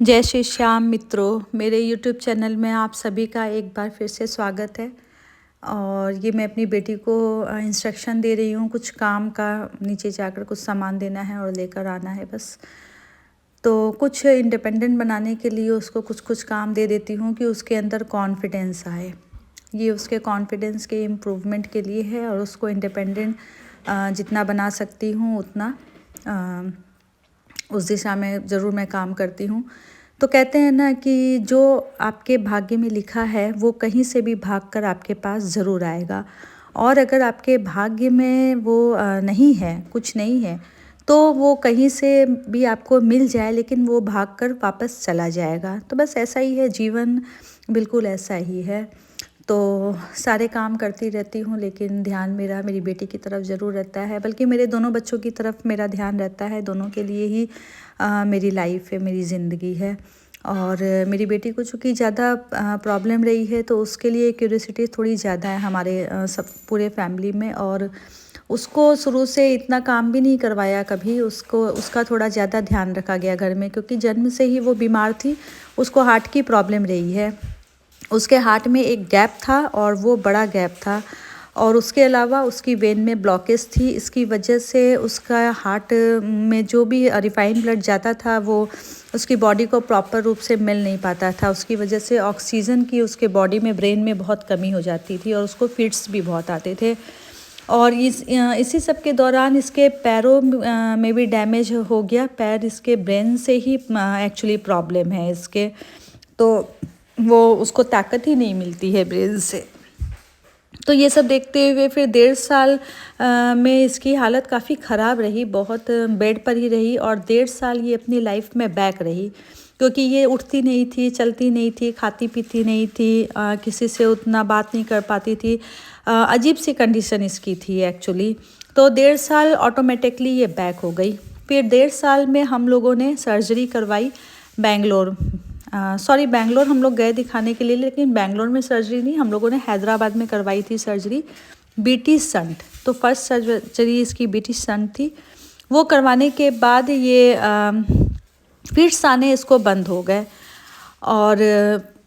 जय श्री श्याम मित्रों, मेरे YouTube चैनल में आप सभी का एक बार फिर से स्वागत है। और ये मैं अपनी बेटी को इंस्ट्रक्शन दे रही हूँ, कुछ काम का। नीचे जाकर कुछ सामान देना है और लेकर आना है बस। तो कुछ इंडिपेंडेंट बनाने के लिए उसको कुछ कुछ काम दे देती हूँ कि उसके अंदर कॉन्फिडेंस आए। ये उसके कॉन्फिडेंस के इम्प्रूवमेंट के लिए है और उसको इंडिपेंडेंट जितना बना सकती हूँ उतना उस दिशा में ज़रूर मैं काम करती हूँ। तो कहते हैं ना कि जो आपके भाग्य में लिखा है वो कहीं से भी भागकर आपके पास ज़रूर आएगा। और अगर आपके भाग्य में वो नहीं है, कुछ नहीं है, तो वो कहीं से भी आपको मिल जाए लेकिन वो भागकर वापस चला जाएगा। तो बस ऐसा ही है जीवन, बिल्कुल ऐसा ही है। तो सारे काम करती रहती हूँ लेकिन ध्यान मेरा मेरी बेटी की तरफ ज़रूर रहता है, बल्कि मेरे दोनों बच्चों की तरफ मेरा ध्यान रहता है। दोनों के लिए ही मेरी लाइफ है, मेरी ज़िंदगी है। और मेरी बेटी को चूँकि ज़्यादा प्रॉब्लम रही है तो उसके लिए क्यूरियोसिटी थोड़ी ज़्यादा है हमारे सब पूरे फैमिली में। और उसको शुरू से इतना काम भी नहीं करवाया कभी, उसका थोड़ा ज़्यादा ध्यान रखा गया घर में, क्योंकि जन्म से ही वो बीमार थी। उसको हार्ट की प्रॉब्लम रही है। उसके हार्ट में एक गैप था और वो बड़ा गैप था। और उसके अलावा उसकी वेन में ब्लॉकेज थी। इसकी वजह से उसका हार्ट में जो भी रिफाइंड ब्लड जाता था वो उसकी बॉडी को प्रॉपर रूप से मिल नहीं पाता था। उसकी वजह से ऑक्सीजन की उसके बॉडी में, ब्रेन में बहुत कमी हो जाती थी और उसको फिट्स भी बहुत आते थे। और इसी सब के दौरान इसके पैरों में भी डैमेज हो गया। पैर इसके ब्रेन से ही एक्चुअली प्रॉब्लम है इसके। तो वो उसको ताकत ही नहीं मिलती है ब्रेन से। तो ये सब देखते हुए फिर 1.5 साल में इसकी हालत काफ़ी ख़राब रही, बहुत बेड पर ही रही। और 1.5 साल ये अपनी लाइफ में बैक रही, क्योंकि ये उठती नहीं थी, चलती नहीं थी, खाती पीती नहीं थी, किसी से उतना बात नहीं कर पाती थी। अजीब सी कंडीशन इसकी थी एक्चुअली। तो 1.5 साल ऑटोमेटिकली ये बैक हो गई। फिर 1.5 साल में हम लोगों ने सर्जरी करवाई बेंगलोर। बेंगलोर हम लोग गए दिखाने के लिए, लेकिन बेंगलोर में सर्जरी नहीं, हम लोगों ने हैदराबाद में करवाई थी सर्जरी, बीटी शंट। तो फर्स्ट सर्जरी इसकी बीटी शंट थी। वो करवाने के बाद ये फिट्स आने इसको बंद हो गए। और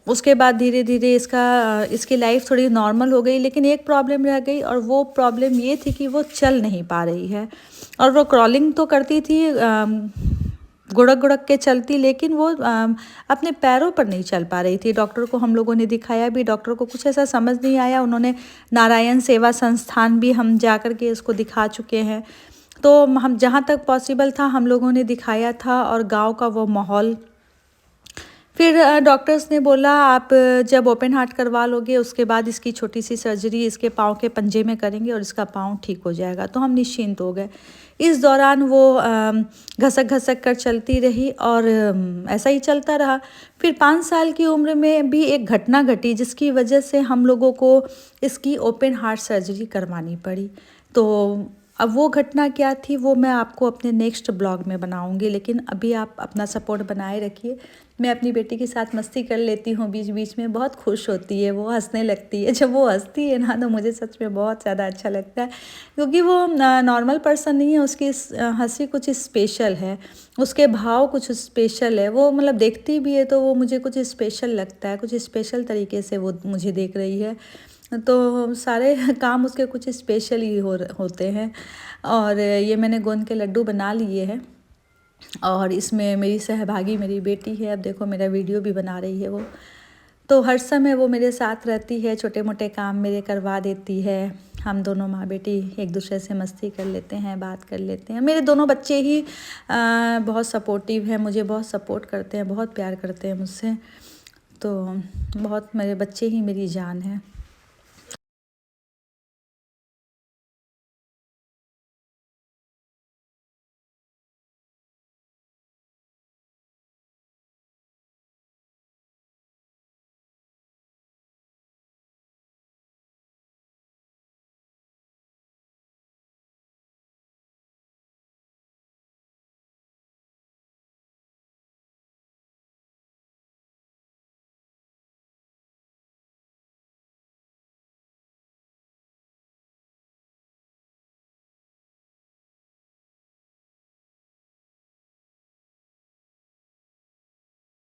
उसके बाद धीरे धीरे इसकी लाइफ थोड़ी नॉर्मल हो गई। लेकिन एक प्रॉब्लम रह गई, और वो प्रॉब्लम ये थी कि वो चल नहीं पा रही है। और वो क्रॉलिंग तो करती थी, गुड़क गुड़क के चलती, लेकिन वो अपने पैरों पर नहीं चल पा रही थी। डॉक्टर को हम लोगों ने दिखाया भी, डॉक्टर को कुछ ऐसा समझ नहीं आया। उन्होंने नारायण सेवा संस्थान भी हम जा कर के इसको दिखा चुके हैं। तो हम जहाँ तक पॉसिबल था हम लोगों ने दिखाया था, और गांव का वो माहौल। फिर डॉक्टर्स ने बोला आप जब ओपन हार्ट करवा लोगे उसके बाद इसकी छोटी सी सर्जरी इसके पाँव के पंजे में करेंगे और इसका पाँव ठीक हो जाएगा। तो हम निश्चिंत हो गए। इस दौरान वो घसक घसक कर चलती रही और ऐसा ही चलता रहा। फिर 5 साल की उम्र में भी एक घटना घटी जिसकी वजह से हम लोगों को इसकी ओपन हार्ट सर्जरी करवानी पड़ी। तो अब वो घटना क्या थी वो मैं आपको अपने नेक्स्ट ब्लॉग में बनाऊंगी, लेकिन अभी आप अपना सपोर्ट बनाए रखिए। मैं अपनी बेटी के साथ मस्ती कर लेती हूँ बीच बीच में, बहुत खुश होती है, वो हंसने लगती है। जब वो हंसती है ना तो मुझे सच में बहुत ज़्यादा अच्छा लगता है, क्योंकि वो नॉर्मल पर्सन नहीं है। उसकी हंसी कुछ स्पेशल है, उसके भाव कुछ स्पेशल है। वो मतलब देखती भी है तो वो मुझे कुछ स्पेशल लगता है, कुछ स्पेशल तरीके से वो मुझे देख रही है। तो सारे काम उसके कुछ स्पेशल ही होते हैं। और ये मैंने गोंद के लड्डू बना लिए हैं, और इसमें मेरी सहभागी मेरी बेटी है। अब देखो मेरा वीडियो भी बना रही है वो। तो हर समय वो मेरे साथ रहती है, छोटे मोटे काम मेरे करवा देती है। हम दोनों माँ बेटी एक दूसरे से मस्ती कर लेते हैं, बात कर लेते हैं। मेरे दोनों बच्चे ही बहुत सपोर्टिव हैं, मुझे बहुत सपोर्ट करते हैं, बहुत प्यार करते हैं मुझसे। तो बहुत मेरे बच्चे ही मेरी जान है।